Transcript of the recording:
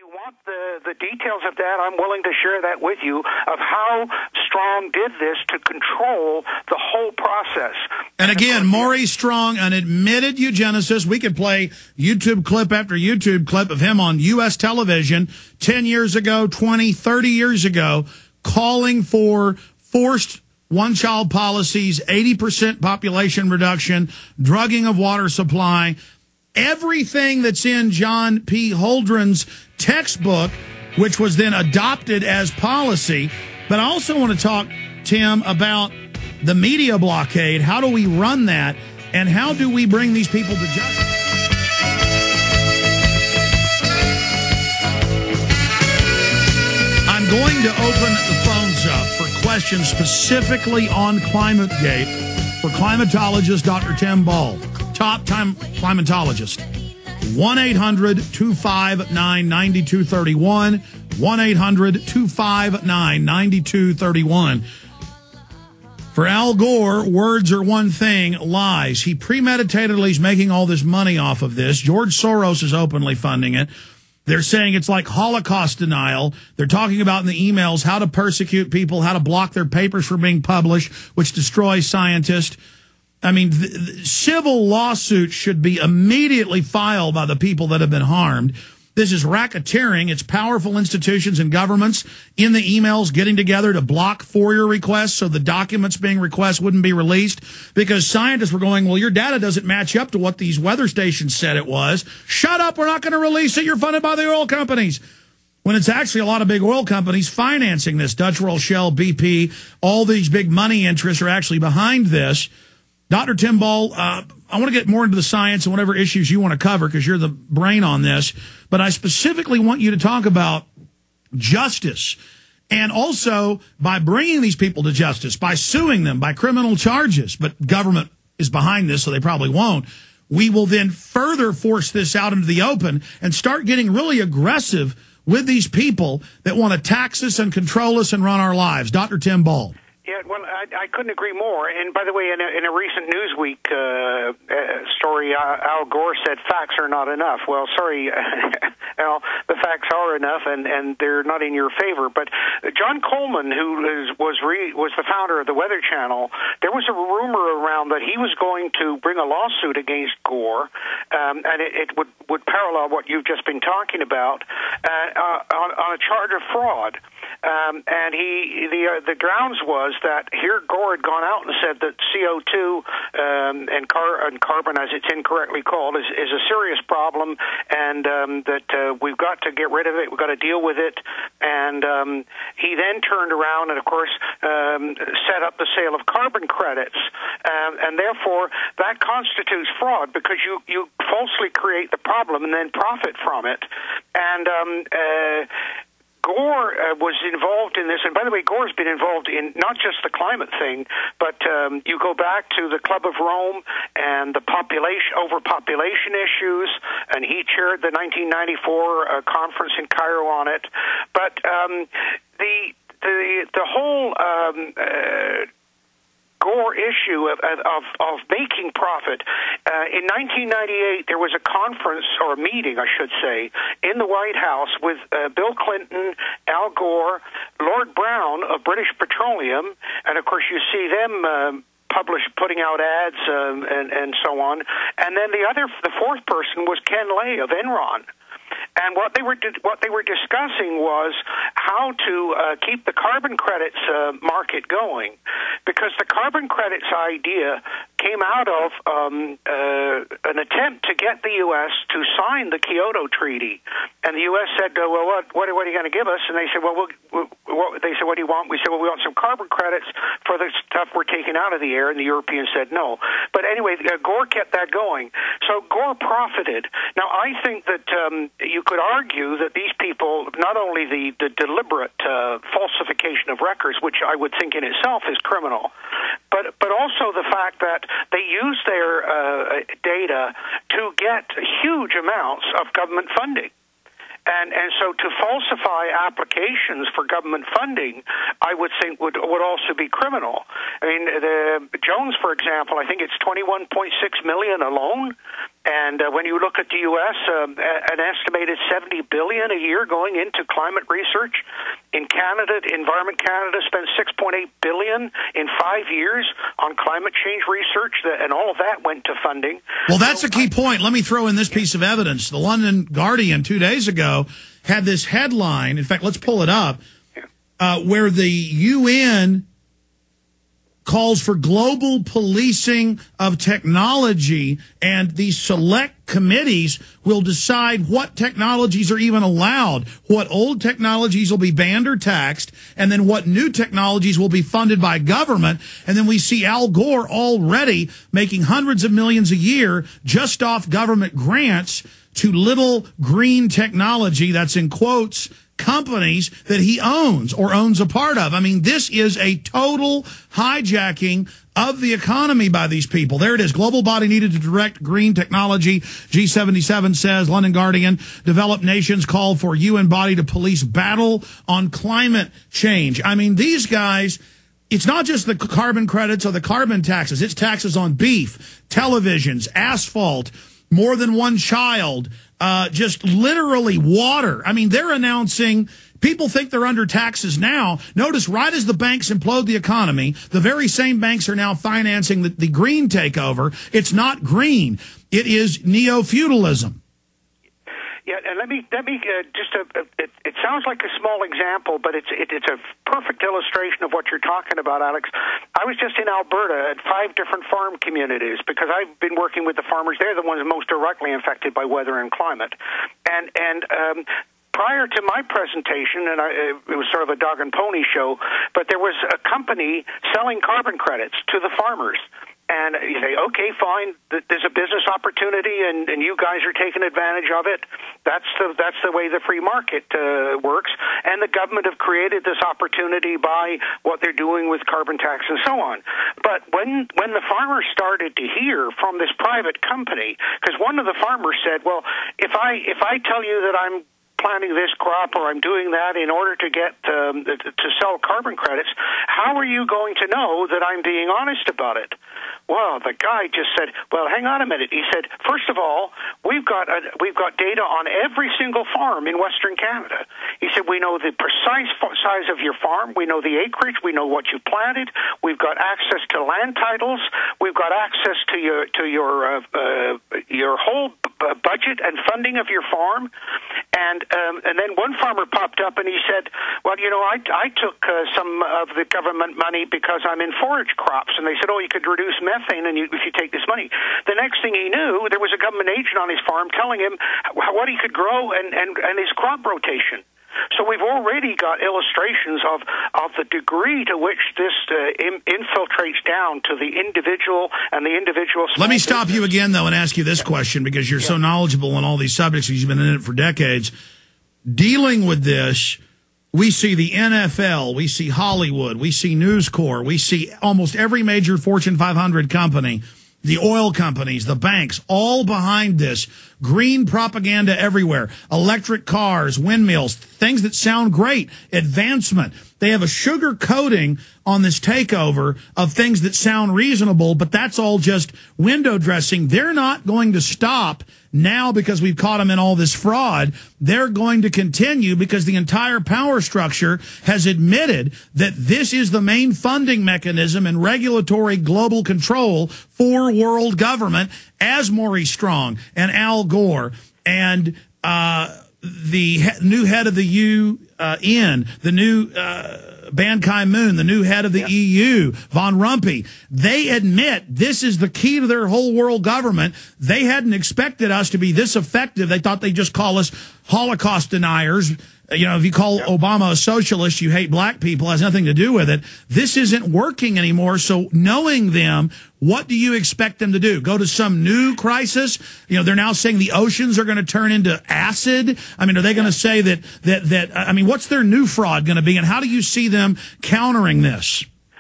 want the details of that, I'm willing to share that with you, of how Strong did this to control the whole process. And again, Maurice Strong, an admitted eugenicist. We could play YouTube clip after YouTube clip of him on U.S. television 10 years ago, 20, 30 years ago, calling for forced one-child policies, 80% population reduction, drugging of water supply, everything that's in John P. Holdren's textbook, which was then adopted as policy. But I also want to talk, Tim, about the media blockade. How do we run that? And how do we bring these people to justice? I'm going to open the phones up for questions specifically on ClimateGate for climatologist Dr. Tim Ball, top-time climatologist. 1-800-259-9231. 1-800-259-9231. For Al Gore, words are one thing, lies. He premeditatedly is making all this money off of this. George Soros is openly funding it. They're saying it's like Holocaust denial. They're talking about in the emails how to persecute people, how to block their papers from being published, which destroys scientists. I mean, civil lawsuits should be immediately filed by the people that have been harmed. This is racketeering. It's powerful institutions and governments in the emails getting together to block FOIA requests so the documents being requested wouldn't be released because scientists were going, well, your data doesn't match up to what these weather stations said it was. Shut up. We're not going to release it. You're funded by the oil companies. When it's actually a lot of big oil companies financing this. Dutch Roll, Shell, BP, all these big money interests are actually behind this. Dr. Tim Ball, I want to get more into the science and whatever issues you want to cover because you're the brain on this. But I specifically want you to talk about justice and also by bringing these people to justice, by suing them, by criminal charges. But government is behind this, so they probably won't. We will then further force this out into the open and start getting really aggressive with these people that want to tax us and control us and run our lives. Dr. Tim Ball. Yeah, well, I couldn't agree more. And by the way, in a recent Newsweek story, Al Gore said facts are not enough. Well, sorry, Al, the facts are enough, and they're not in your favor. But John Coleman, who was the founder of the Weather Channel, there was a rumor around that he was going to bring a lawsuit against Gore, and it would parallel what you've just been talking about, on a charge of fraud. And the grounds was that here Gore had gone out and said that CO2 and carbon, as it's incorrectly called, is a serious problem, and that we've got to get rid of it. We've got to deal with it. And he then turned around and, of course, set up the sale of carbon credits, and therefore that constitutes fraud because you falsely create the problem and then profit from it. And Gore was involved in this, and by the way, Gore's been involved in not just the climate thing, but you go back to the Club of Rome and the overpopulation issues, and he chaired the 1994 conference in Cairo on it. But the whole Gore issue of making profit. In 1998, there was a conference, or a meeting, I should say, in the White House with Bill Clinton, Al Gore, Lord Brown of British Petroleum, and of course you see them putting out ads and so on. And then the fourth person was Ken Lay of Enron. And what they were discussing was how to keep the carbon credits market going, because the carbon credits idea came out of an attempt to get the U.S. to sign the Kyoto Treaty, and the U.S. said, "Well, what are you going to give us?" And they said, "Well, they said, what do you want?" We said, "Well, we want some carbon credits for the stuff we're taking out of the air," and the Europeans said no. But anyway, Gore kept that going, so Gore profited. Now, I think that you could argue that these people, not only the deliberate falsification of records, which I would think in itself is criminal, but also the fact that they use their data to get huge amounts of government funding. And so to falsify applications for government funding, I would think would also be criminal. I mean, Jones, for example, I think it's $21.6 million alone. And when you look at the U.S., an estimated $70 billion a year going into climate research. In Canada, Environment Canada spent $6.8 billion in 5 years on climate change research, and all of that went to funding. Well, that's a key point. Let me throw in this piece of evidence. The London Guardian 2 days ago had this headline. In fact, let's pull it up, where the UN calls for global policing of technology, and these select committees will decide what technologies are even allowed, what old technologies will be banned or taxed, and then what new technologies will be funded by government. And then we see Al Gore already making hundreds of millions a year just off government grants to little green technology, that's in quotes, companies that he owns or owns a part of. I mean, this is a total hijacking of the economy by these people. There it is. Global body needed to direct green technology. G77 says, London Guardian, developed nations call for UN body to police battle on climate change. I mean, these guys, it's not just the carbon credits or the carbon taxes. It's taxes on beef, televisions, asphalt, more than one child, just literally water. I mean, they're announcing, people think they're under taxes now. Notice, right as the banks implode the economy, the very same banks are now financing the green takeover. It's not green. It is neo-feudalism. Yeah, and let me it sounds like a small example, but it's a perfect illustration of what you're talking about, Alex. I was just in Alberta at 5 different farm communities because I've been working with the farmers. They're the ones most directly affected by weather and climate. And prior to my presentation, and it was sort of a dog and pony show, but there was a company selling carbon credits to the farmers. And you say, okay, fine, there's a business opportunity, and you guys are taking advantage of it. That's the way the free market works. And the government have created this opportunity by what they're doing with carbon tax and so on. But when the farmers started to hear from this private company, because one of the farmers said, well, if I tell you that I'm planting this crop or I'm doing that in order to get to sell carbon credits, how are you going to know that I'm being honest about it? Well, the guy just said, well, hang on a minute. He said, first of all, we've got data on every single farm in Western Canada. He said, we know the precise size of your farm. We know the acreage. We know what you planted. We've got access to land titles. We've got access to your whole budget and funding of your farm. And then one farmer popped up and he said, well, you know, I took some of the government money because I'm in forage crops. And they said, oh, you could reduce methane if you take this money. The next thing he knew, there was a government agent on his farm telling him what he could grow and his crop rotation. So we've already got illustrations of the degree to which this infiltrates down to the individual and the individual. Let me stop you again, though, and ask you this question, because you're so knowledgeable on all these subjects. You've been in it for decades. Dealing with this, we see the NFL, we see Hollywood, we see News Corp, we see almost every major Fortune 500 company, the oil companies, the banks, all behind this. Green propaganda everywhere. Electric cars, windmills, things that sound great. Advancement. They have a sugar coating on this takeover of things that sound reasonable, but that's all just window dressing. They're not going to stop now because we've caught them in all this fraud. They're going to continue because the entire power structure has admitted that this is the main funding mechanism and regulatory global control for world government, as Maurice Strong and Al Gore and the new head of the UN, the new Ban Ki-moon, the new head of the EU, Von Rompuy, they admit this is the key to their whole world government. They hadn't expected us to be this effective. They thought they'd just call us Holocaust deniers. You know, if you call Obama a socialist, you hate black people, has nothing to do with it. This isn't working anymore. So knowing them, what do you expect them to do? Go to some new crisis? You know, they're now saying the oceans are going to turn into acid. I mean, are they going to say that, I mean, what's their new fraud going to be? And how do you see them countering this?